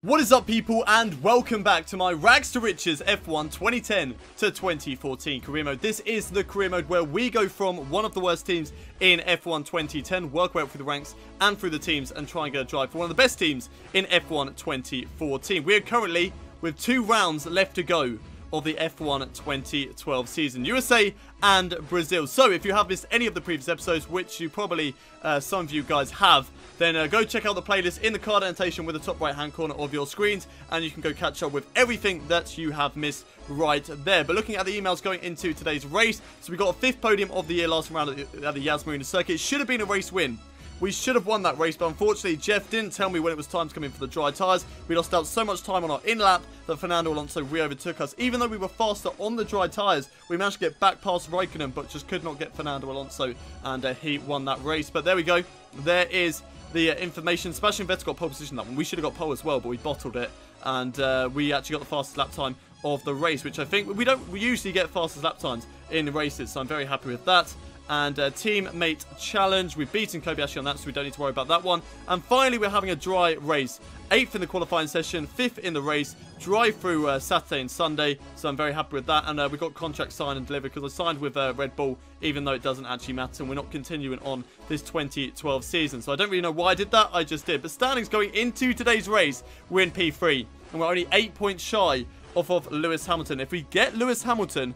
What is up, people, and welcome back to my Rags to Riches F1 2010 to 2014 career mode. This is the career mode where we go from one of the worst teams in F1 2010, work our way up through the ranks and through the teams, and try and get a drive for one of the best teams in F1 2014. We are currently with 2 rounds left to go of the F1 2012 season, USA and Brazil. So if you have missed any of the previous episodes, which you probably, some of you guys have, then go check out the playlist in the card annotation with the top right hand corner of your screens, and you can go catch up with everything that you have missed right there. But looking at the emails going into today's race, so we got a 5th podium of the year last round at the Yas Marina circuit. It should have been a race win. We should have won that race, but unfortunately Jeff didn't tell me when it was time to come in for the dry tyres. We lost out so much time on our in-lap that Fernando Alonso re-overtook us. Even though we were faster on the dry tyres, we managed to get back past Raikkonen, but just could not get Fernando Alonso, and he won that race. But there we go. There is the information. Sebastian Vettel got pole position that one. We should have got pole as well, but we bottled it, and we actually got the fastest lap time of the race, which I think we usually get fastest lap times in races, so I'm very happy with that. And teammate challenge, we've beaten Kobayashi on that, so we don't need to worry about that one. And finally, we're having a dry race. 8th in the qualifying session, 5th in the race, drive through Saturday and Sunday, so I'm very happy with that. And we got contract signed and delivered because I signed with Red Bull, even though it doesn't actually matter, and we're not continuing on this 2012 season. So I don't really know why I did that, I just did. But standings going into today's race, we're in P3, and we're only 8 points shy off of Lewis Hamilton. If we get Lewis Hamilton,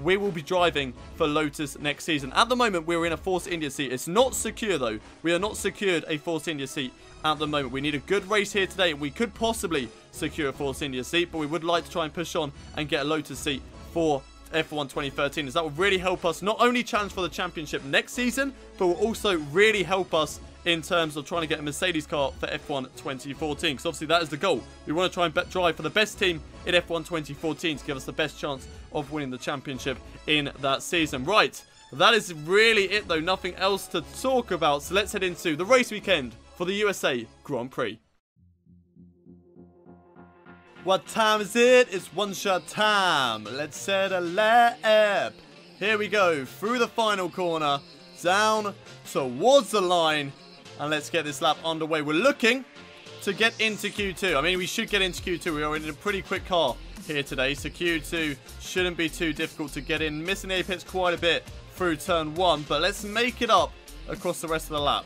we will be driving for Lotus next season. At the moment, we're in a Force India seat. It's not secure, though. We are not secured a Force India seat at the moment. We need a good race here today. We could possibly secure a Force India seat, but we would like to try and push on and get a Lotus seat for F1 2013, as that will really help us not only challenge for the championship next season, but will also really help us in terms of trying to get a Mercedes car for F1 2014, because obviously that is the goal. We want to try and drive for the best team in F1 2014 to give us the best chance of winning the championship in that season. Right, that is really it though, nothing else to talk about, so let's head into the race weekend for the USA Grand Prix. What time is it? It's one shot time. Let's set a lap. Here we go, through the final corner, down towards the line, and let's get this lap underway. We're looking to get into Q2. I mean, we should get into Q2. We are in a pretty quick car here today, so Q2 shouldn't be too difficult to get in. Missing the apex quite a bit through turn 1, but let's make it up across the rest of the lap.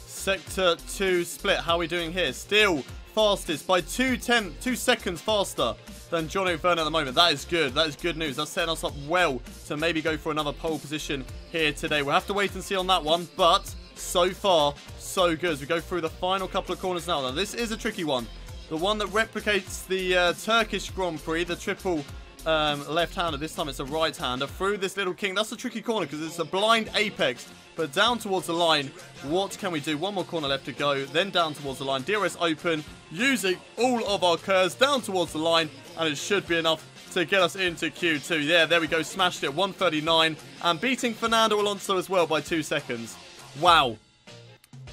Sector 2 split. How are we doing here? Still fastest by 2 seconds faster than John O'Byrne at the moment. That is good. That is good news. That's setting us up well to maybe go for another pole position here today. We'll have to wait and see on that one, but so far, so good. As we go through the final couple of corners now. Now, this is a tricky one. The one that replicates the Turkish Grand Prix, the triple left-hander. This time it's a right-hander through this little king. That's a tricky corner because it's a blind apex, but down towards the line. What can we do? One more corner left to go, then down towards the line. DRS open, using all of our curves down towards the line, and it should be enough to get us into Q2. Yeah, there we go. Smashed it. 139, and beating Fernando Alonso as well by 2 seconds. Wow.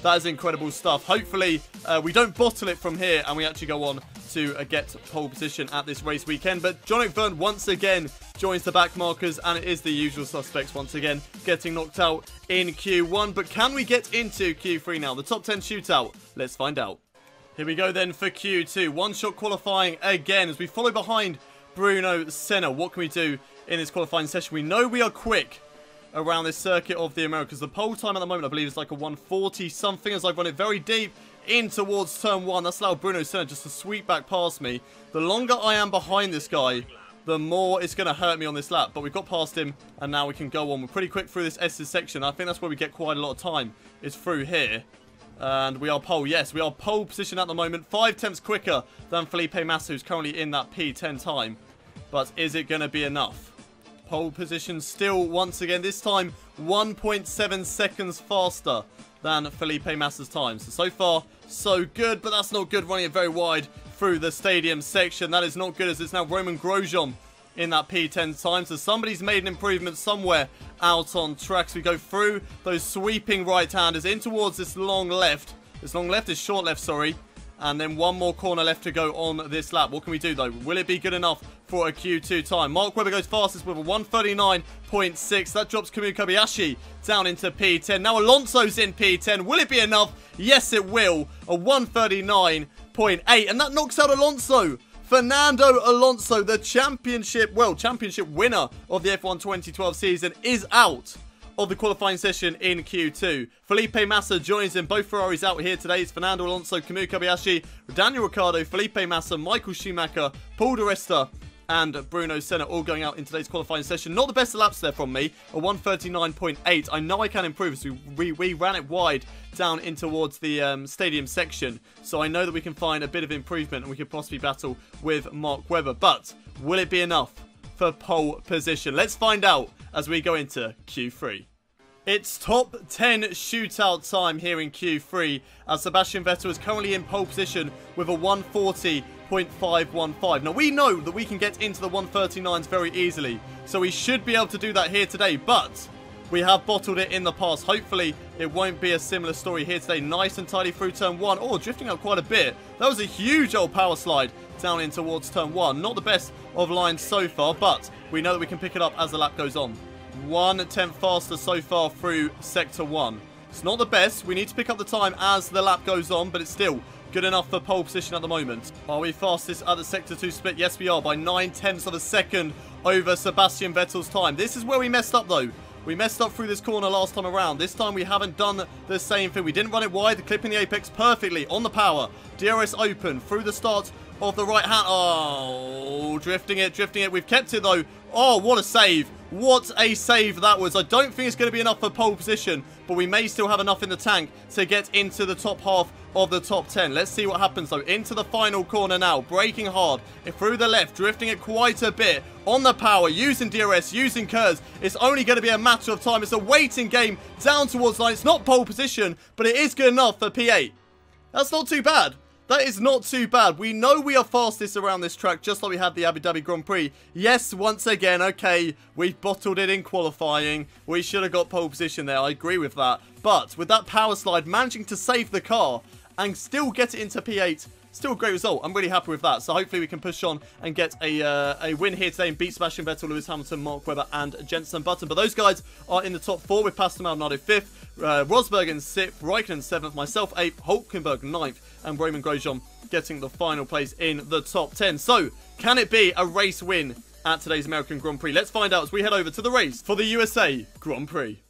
That is incredible stuff. Hopefully, we don't bottle it from here and we actually go on to get pole position at this race weekend. But John O'Byrne once again joins the back markers, and it is the usual suspects once again getting knocked out in Q1. But can we get into Q3 now? The top 10 shootout. Let's find out. Here we go then for Q2. One-shot qualifying again as we follow behind Bruno Senna. What can we do in this qualifying session? We know we are quick around this circuit of the Americas. The pole time at the moment, I believe, is like a 140 something as I run it very deep in towards turn 1. That's allowed Bruno Senna just to sweep back past me. The longer I am behind this guy, the more it's going to hurt me on this lap. But we've got past him, and now we can go on. We're pretty quick through this S's section. I think that's where we get quite a lot of time, is through here. And we are pole. Yes, we are pole position at the moment. 5 tenths quicker than Felipe Massa, who's currently in that P10 time. But is it going to be enough? Pole position still, once again, this time 1.7 seconds faster than Felipe Massa's time. So far, so good, but that's not good, running it very wide through the stadium section. That is not good, as it's now Roman Grosjean in that P10 time. So somebody's made an improvement somewhere out on tracks. We go through those sweeping right-handers in towards this long left. This long left is short left, sorry. And then one more corner left to go on this lap. What can we do, though? Will it be good enough for a Q2 time? Mark Webber goes fastest with a 139.6. That drops Kamui Kobayashi down into P10. Now Alonso's in P10. Will it be enough? Yes, it will. A 139. 29.8. And that knocks out Alonso. Fernando Alonso, the championship winner of the F1 2012 season, is out of the qualifying session in Q2. Felipe Massa joins him. Both Ferraris out here today. It's Fernando Alonso, Kamui Kobayashi, Daniel Ricciardo, Felipe Massa, Michael Schumacher, Paul di Resta, and Bruno Senna all going out in today's qualifying session. Not the best laps there from me. A 1:39.8. I know I can improve. So we ran it wide down in towards the stadium section. So I know that we can find a bit of improvement and we could possibly battle with Mark Webber. But will it be enough for pole position? Let's find out as we go into Q3. It's top 10 shootout time here in Q3 as Sebastian Vettel is currently in pole position with a 1:40.515. Now we know that we can get into the 1:39s very easily, so we should be able to do that here today, but we have bottled it in the past. Hopefully it won't be a similar story here today. Nice and tidy through turn 1. Oh, drifting up quite a bit. That was a huge old power slide down in towards turn 1. Not the best of lines so far, but we know that we can pick it up as the lap goes on. 1/10 faster so far through sector 1. It's not the best. We need to pick up the time as the lap goes on, but it's still good enough for pole position at the moment. Are we fastest at the sector 2 split? Yes, we are, by 9/10 of a second over Sebastian Vettel's time. This is where we messed up, though. We messed up through this corner last time around. This time we haven't done the same thing. We didn't run it wide, clipping the apex perfectly on the power. DRS open through the start of the right hand. Oh, drifting it. We've kept it, though. Oh, what a save. What a save that was. I don't think it's going to be enough for pole position, but we may still have enough in the tank to get into the top half of the top 10. Let's see what happens, though. Into the final corner now. Braking hard. Through the left. Drifting it quite a bit. On the power. Using DRS. Using curves. It's only going to be a matter of time. It's a waiting game down towards line. It's not pole position, but it is good enough for P8. That's not too bad. That is not too bad. We know we are fastest around this track, just like we had the Abu Dhabi Grand Prix. Yes, once again, okay, we've bottled it in qualifying. We should have got pole position there. I agree with that. But with that power slide, managing to save the car and still get it into P8, still a great result. I'm really happy with that. So hopefully we can push on and get a win here today and beat Sebastian Vettel, Lewis Hamilton, Mark Webber, and Jenson Button. But those guys are in the top 4 with Pastor Maldonado 5th, Rosberg in 6th, Raikkonen 7th, myself 8th, Hulkenberg 9th, and Romain Grosjean getting the final place in the top 10. So, can it be a race win at today's American Grand Prix? Let's find out as we head over to the race for the USA Grand Prix.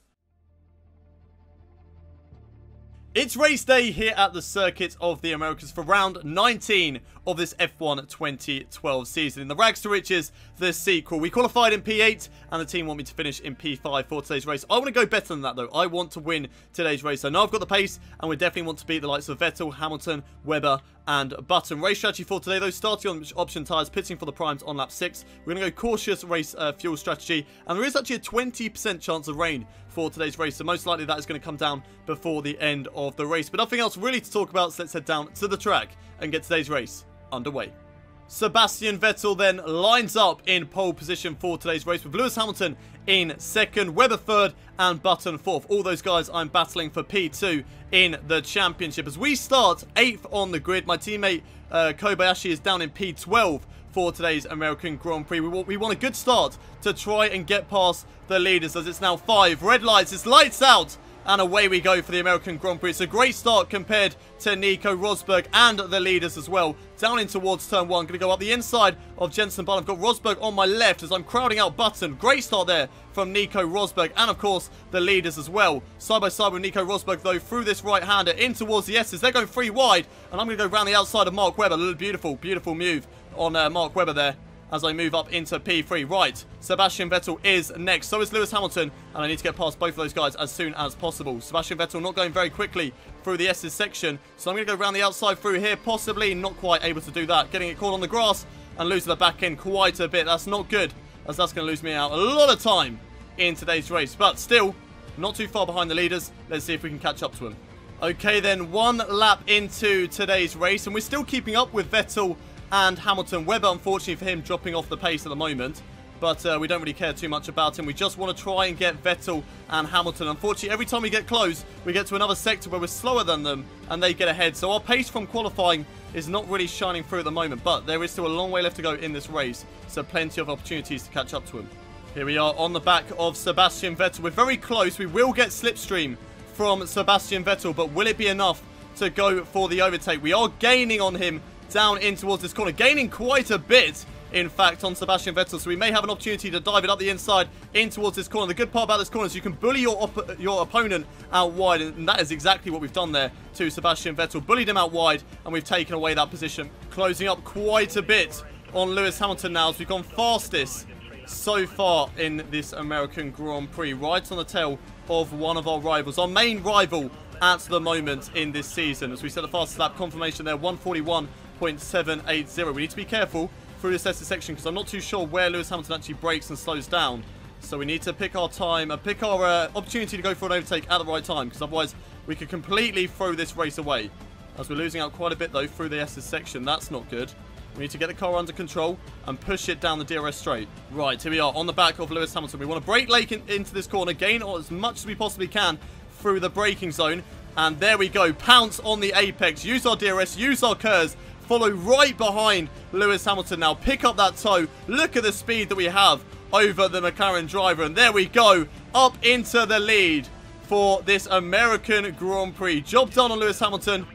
It's race day here at the Circuit of the Americas for round 19 of this F1 2012 season. In the Rags to Riches, the sequel. We qualified in P8 and the team want me to finish in P5 for today's race. I want to go better than that, though. I want to win today's race. I know I've got the pace and we definitely want to beat the likes of Vettel, Hamilton, Webber, and Button. Race strategy for today, though, starting on option tyres, pitting for the primes on lap 6. We're going to go cautious race fuel strategy, and there is actually a 20% chance of rain for today's race, so most likely that is going to come down before the end of the race. But nothing else really to talk about, so let's head down to the track and get today's race underway. Sebastian Vettel then lines up in pole position for today's race with Lewis Hamilton in 2nd, Webber 3rd, and Button 4th. All those guys I'm battling for P2 in the championship. As we start 8th on the grid, my teammate Kobayashi is down in P12 for today's American Grand Prix. We want a good start to try and get past the leaders, as it's now 5 red lights. It's lights out, and away we go for the American Grand Prix. It's a great start compared to Nico Rosberg and the leaders as well. Down in towards turn 1. Going to go up the inside of Jenson Button. I've got Rosberg on my left as I'm crowding out Button. Great start there from Nico Rosberg. And of course, the leaders as well. Side by side with Nico Rosberg, though, through this right-hander in towards the S's. They're going 3 wide. And I'm going to go around the outside of Mark Webber. A little beautiful, beautiful move on Mark Webber there as I move up into P3. Right, Sebastian Vettel is next. So is Lewis Hamilton, and I need to get past both of those guys as soon as possible. Sebastian Vettel not going very quickly through the S's section, so I'm going to go around the outside through here, possibly not quite able to do that. Getting it caught on the grass and losing the back end quite a bit. That's not good, as that's going to lose me out a lot of time in today's race. But still, not too far behind the leaders. Let's see if we can catch up to them. Okay then, 1 lap into today's race, and we're still keeping up with Vettel and Hamilton. Webber, unfortunately for him, dropping off the pace at the moment. But we don't really care too much about him. We just want to try and get Vettel and Hamilton. Unfortunately, every time we get close, we get to another sector where we're slower than them and they get ahead. So our pace from qualifying is not really shining through at the moment. But there is still a long way left to go in this race. So plenty of opportunities to catch up to him. Here we are on the back of Sebastian Vettel. We're very close. We will get slipstream from Sebastian Vettel. But will it be enough to go for the overtake. We are gaining on him down in towards this corner. Gaining quite a bit, in fact, on Sebastian Vettel. So we may have an opportunity to dive it up the inside in towards this corner. The good part about this corner is you can bully your opponent out wide. And that is exactly what we've done there to Sebastian Vettel. Bullied him out wide, and we've taken away that position. Closing up quite a bit on Lewis Hamilton now, as we've gone fastest so far in this American Grand Prix, right on the tail of one of our rivals, our main rival at the moment in this season. As we set the fastest lap, confirmation there, 141.780. We need to be careful through this section because I'm not too sure where Lewis Hamilton actually brakes and slows down. So we need to pick our time and pick our opportunity to go for an overtake at the right time, because otherwise we could completely throw this race away. As we're losing out quite a bit though through the SS section, that's not good. We need to get the car under control and push it down the DRS straight. Right, here we are on the back of Lewis Hamilton. We want to brake late into this corner, gain as much as we possibly can through the braking zone. And there we go, pounce on the apex, use our DRS, use our KERS, follow right behind Lewis Hamilton now, pick up that toe. Look at the speed that we have over the McLaren driver. And there we go, up into the lead for this American Grand Prix. Job done on Lewis Hamilton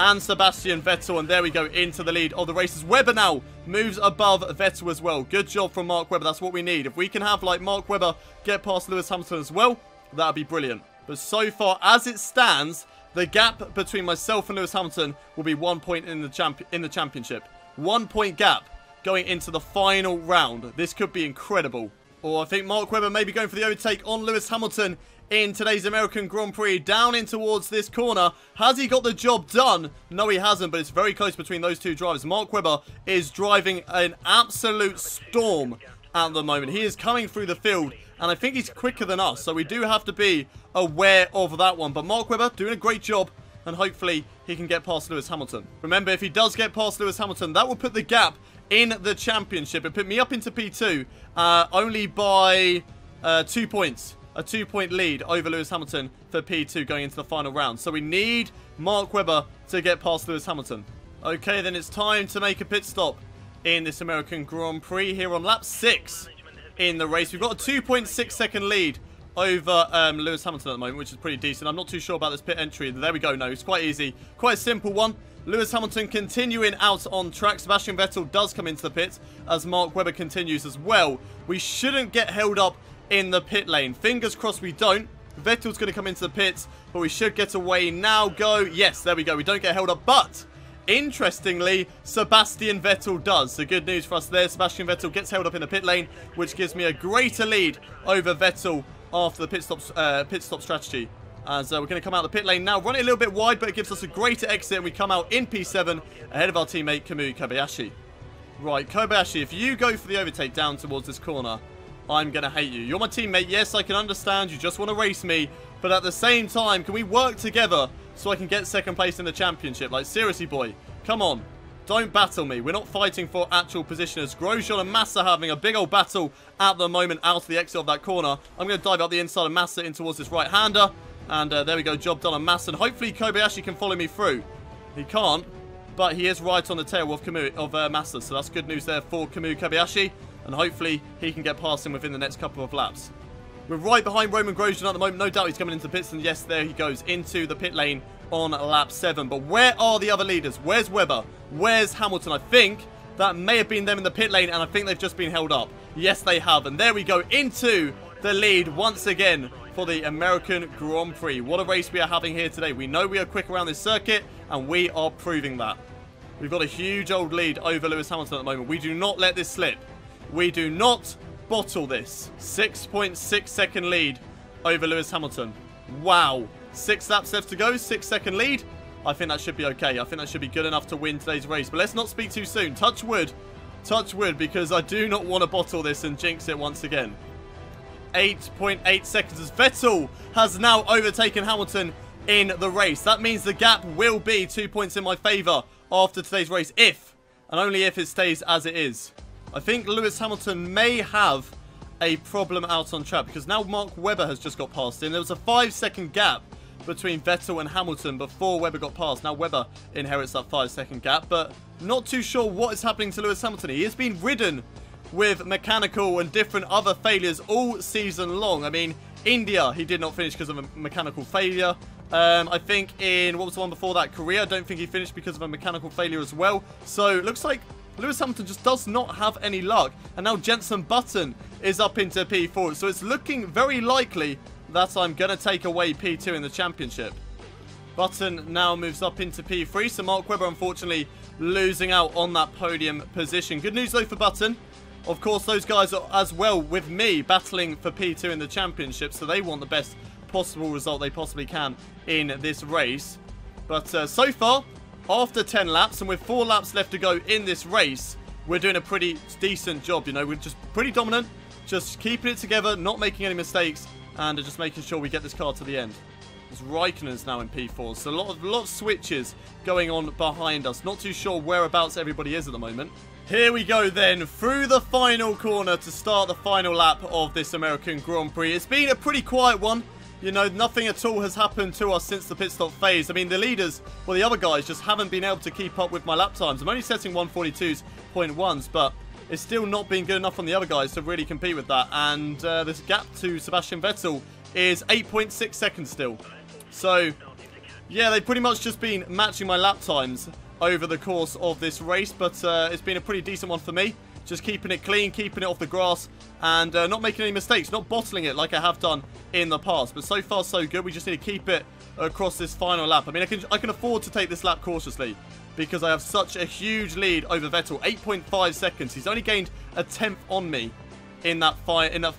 and Sebastian Vettel, and there we go, into the lead of the races. Webber now moves above Vettel as well. Good job from Mark Webber. That's what we need. If we can have, like, Mark Webber get past Lewis Hamilton as well, that would be brilliant. But so far, as it stands, the gap between myself and Lewis Hamilton will be 1 point in the championship. 1 point gap going into the final round. This could be incredible. Or I think Mark Webber may be going for the overtake on Lewis Hamilton in today's American Grand Prix, down in towards this corner. Has he got the job done? No, he hasn't, but it's very close between those two drivers. Mark Webber is driving an absolute storm at the moment. He is coming through the field, and I think he's quicker than us, so we do have to be aware of that one. But Mark Webber doing a great job, and hopefully he can get past Lewis Hamilton. Remember, if he does get past Lewis Hamilton, that will put the gap in the championship. It put me up into P2 only by 2 points. A 2-point lead over Lewis Hamilton for P2 going into the final round. So we need Mark Webber to get past Lewis Hamilton. Okay, then it's time to make a pit stop in this American Grand Prix here on lap 6 in the race. We've got a 2.6 second lead over Lewis Hamilton at the moment, which is pretty decent. I'm not too sure about this pit entry. There we go. No, it's quite easy. Quite a simple one. Lewis Hamilton continuing out on track. Sebastian Vettel does come into the pit as Mark Webber continues as well. We shouldn't get held up in the pit lane. Fingers crossed we don't. Vettel's going to come into the pits, but we should get away now. Go. Yes, there we go. We don't get held up, but interestingly, Sebastian Vettel does. So good news for us there. Sebastian Vettel gets held up in the pit lane, which gives me a greater lead over Vettel after the pit stop strategy. As we're going to come out of the pit lane now. Run it a little bit wide, but it gives us a greater exit, and we come out in P7 ahead of our teammate Kamui Kobayashi. Right, Kobayashi, if you go for the overtake down towards this corner, I'm going to hate you. You're my teammate. Yes, I can understand. You just want to race me. But at the same time, can we work together so I can get second place in the championship? Like, seriously, boy. Come on. Don't battle me. We're not fighting for actual positioners. Grosjean and Massa having a big old battle at the moment out of the exit of that corner. I'm going to dive up the inside of Massa in towards this right-hander. And there we go. Job done on Massa. And hopefully Kobayashi can follow me through. He can't. But he is right on the tail of Massa. So that's good news there for Kamui Kobayashi. And hopefully he can get past him within the next couple of laps. We're right behind Roman Grosjean at the moment. No doubt he's coming into pits. And yes, there he goes into the pit lane on lap 7. But where are the other leaders? Where's Webber? Where's Hamilton? I think that may have been them in the pit lane. And I think they've just been held up. Yes, they have. And there we go into the lead once again for the American Grand Prix. What a race we are having here today. We know we are quick around this circuit. And we are proving that. We've got a huge old lead over Lewis Hamilton at the moment. We do not let this slip. We do not bottle this. 6.6 second lead over Lewis Hamilton. Wow. 6 laps left to go. 6-second lead. I think that should be okay. I think that should be good enough to win today's race. But let's not speak too soon. Touch wood. Touch wood, because I do not want to bottle this and jinx it once again. 8.8 seconds as Vettel has now overtaken Hamilton in the race. That means the gap will be 2 points in my favour after today's race, if and only if it stays as it is. I think Lewis Hamilton may have a problem out on track, because now Mark Webber has just got past him. There was a 5-second gap between Vettel and Hamilton before Webber got past. Now Webber inherits that 5-second gap, but not too sure what is happening to Lewis Hamilton. He has been ridden with mechanical and different other failures all season long. I mean, India, he did not finish because of a mechanical failure. I think in, what was the one before that, Korea, I don't think he finished because of a mechanical failure as well. So, looks like Lewis Hamilton just does not have any luck. And now Jenson Button is up into P4. So, it's looking very likely that I'm going to take away P2 in the championship. Button now moves up into P3. So, Mark Webber, unfortunately, losing out on that podium position. Good news, though, for Button. Of course, those guys are as well with me battling for P2 in the championship. So, they want the best possible result they possibly can in this race. But so far, after 10 laps and with 4 laps left to go in this race, we're doing a pretty decent job. You know, we're just pretty dominant, just keeping it together, not making any mistakes, and just making sure we get this car to the end. As Raikkonen's now in P4, so a lot of switches going on behind us. Not too sure whereabouts everybody is at the moment. Here we go then, through the final corner to start the final lap of this American Grand Prix. It's been a pretty quiet one. You know, nothing at all has happened to us since the pit stop phase. I mean, the leaders, well, the other guys just haven't been able to keep up with my lap times. I'm only setting 142.1s, but it's still not been good enough on the other guys to really compete with that. And this gap to Sebastian Vettel is 8.6 seconds still. So, yeah, they've pretty much just been matching my lap times over the course of this race. But it's been a pretty decent one for me. Just keeping it clean, keeping it off the grass, and not making any mistakes, not bottling it like I have done in the past. But so far, so good. We just need to keep it across this final lap. I mean, I can afford to take this lap cautiously because I have such a huge lead over Vettel. 8.5 seconds. He's only gained a 10th on me in that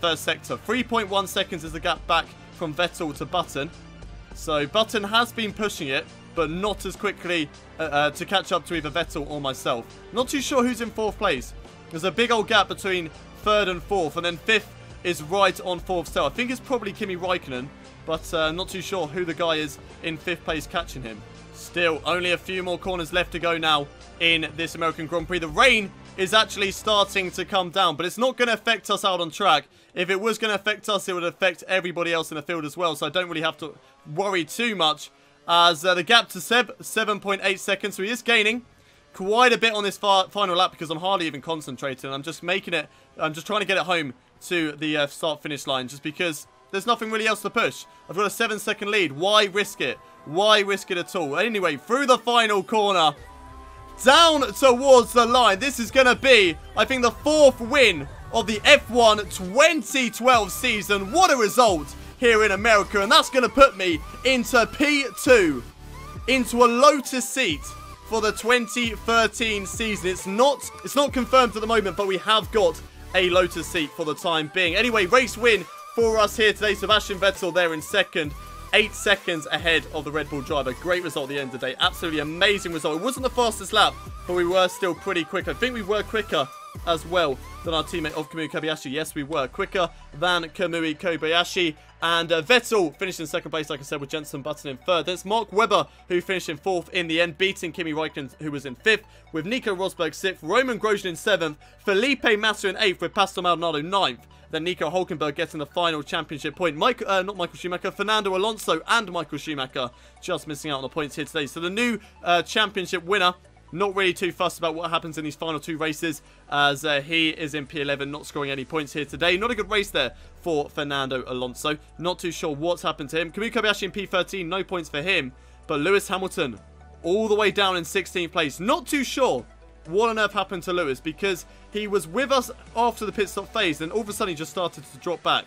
first sector. 3.1 seconds is the gap back from Vettel to Button. So Button has been pushing it, but not as quickly to catch up to either Vettel or myself. Not too sure who's in 4th place. There's a big old gap between 3rd and 4th, and then 5th is right on 4th still. I think it's probably Kimi Raikkonen, but not too sure who the guy is in 5th place catching him. Still, only a few more corners left to go now in this American Grand Prix. The rain is actually starting to come down, but it's not going to affect us out on track. If it was going to affect us, it would affect everybody else in the field as well, so I don't really have to worry too much. As the gap to Seb, 7.8 seconds, so he is gaining quite a bit on this final lap because I'm hardly even concentrating. I'm just making it, I'm just trying to get it home to the start-finish line just because there's nothing really else to push. I've got a 7-second lead. Why risk it? Why risk it at all? Anyway, through the final corner, down towards the line. This is going to be, I think, the 4th win of the F1 2012 season. What a result here in America. And that's going to put me into P2, into a Lotus seat for the 2013 season. It's not confirmed at the moment, but we have got a Lotus seat for the time being. Anyway, race win for us here today. Sebastian Vettel there in 2nd, 8 seconds ahead of the Red Bull driver. Great result at the end of the day. Absolutely amazing result. It wasn't the fastest lap, but we were still pretty quick. I think we were quicker as well than our teammate of Kamui Kobayashi. Yes, we were quicker than Kamui Kobayashi. And Vettel finished in 2nd place, like I said, with Jenson Button in 3rd. There's Mark Webber, who finished in 4th in the end, beating Kimi Raikkonen, who was in 5th, with Nico Rosberg 6th, Roman Grosjean in 7th, Felipe Massa in 8th, with Pastor Maldonado 9th. Then Nico Hülkenberg getting the final championship point. Not Michael Schumacher, Fernando Alonso and Michael Schumacher just missing out on the points here today. So the new championship winner, not really too fussed about what happens in these final 2 races, as he is in P11, not scoring any points here today. Not a good race there for Fernando Alonso. Not too sure what's happened to him. Kamui Kobayashi in P13, no points for him. But Lewis Hamilton, all the way down in 16th place. Not too sure what on earth happened to Lewis, because he was with us after the pit stop phase, and all of a sudden he just started to drop back.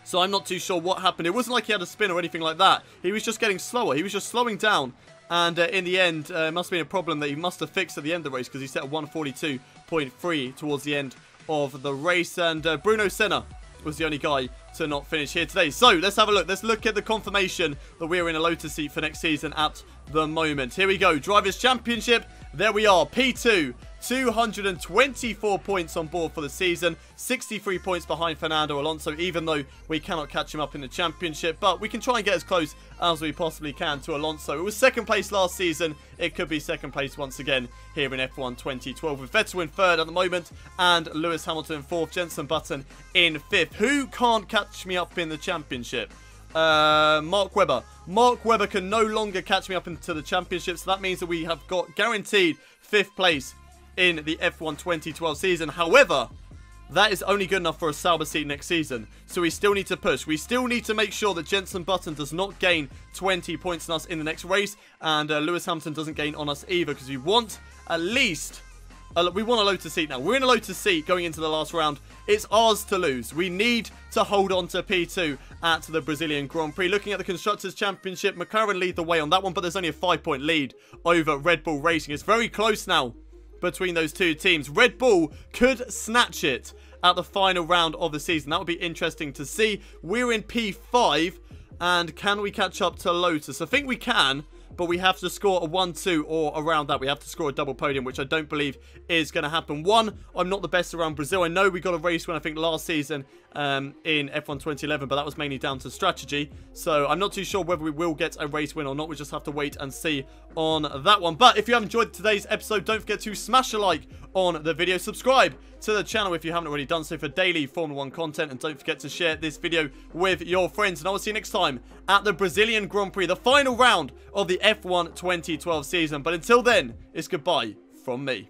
So I'm not too sure what happened. It wasn't like he had a spin or anything like that. He was just getting slower. He was just slowing down. And in the end, it must have been a problem that he must have fixed at the end of the race, because he set a 142.3 towards the end of the race. And Bruno Senna was the only guy to not finish here today. So let's have a look. Let's look at the confirmation that we're in a Lotus seat for next season at the moment. Here we go. Drivers' Championship. There we are. P2. 224 points on board for the season. 63 points behind Fernando Alonso, even though we cannot catch him up in the championship. But we can try and get as close as we possibly can to Alonso. It was 2nd place last season. It could be 2nd place once again here in F1 2012, with Vettel in 3rd at the moment and Lewis Hamilton in 4th, Jenson Button in 5th. Who can't catch me up in the championship? Mark Webber. Mark Webber can no longer catch me up into the championship, so that means that we have got guaranteed 5th place in the F1 2012 season. However, that is only good enough for a Sauber seat next season. So we still need to push. We still need to make sure that Jenson Button does not gain 20 points on us in the next race. And Lewis Hamilton doesn't gain on us either. Because we want at least... we want a Lotus seat now. We're in a Lotus seat going into the last round. It's ours to lose. We need to hold on to P2 at the Brazilian Grand Prix. Looking at the Constructors' Championship, McLaren lead the way on that one. But there's only a 5-point lead over Red Bull Racing. It's very close now between those two teams. Red Bull could snatch it at the final round of the season. That would be interesting to see. We're in P5, and can we catch up to Lotus? I think we can, but we have to score a 1-2 or around that. We have to score a double podium, which I don't believe is going to happen. One, I'm not the best around Brazil. I know we got a race win, I think, last season in F1 2011, but that was mainly down to strategy. So I'm not too sure whether we will get a race win or not. We just have to wait and see on that one. But if you have enjoyed today's episode, don't forget to smash a like on the video. Subscribe to the channel if you haven't already done so for daily Formula 1 content. And don't forget to share this video with your friends. And I will see you next time at the Brazilian Grand Prix, the final round of the F1 2012 season. But until then, it's goodbye from me.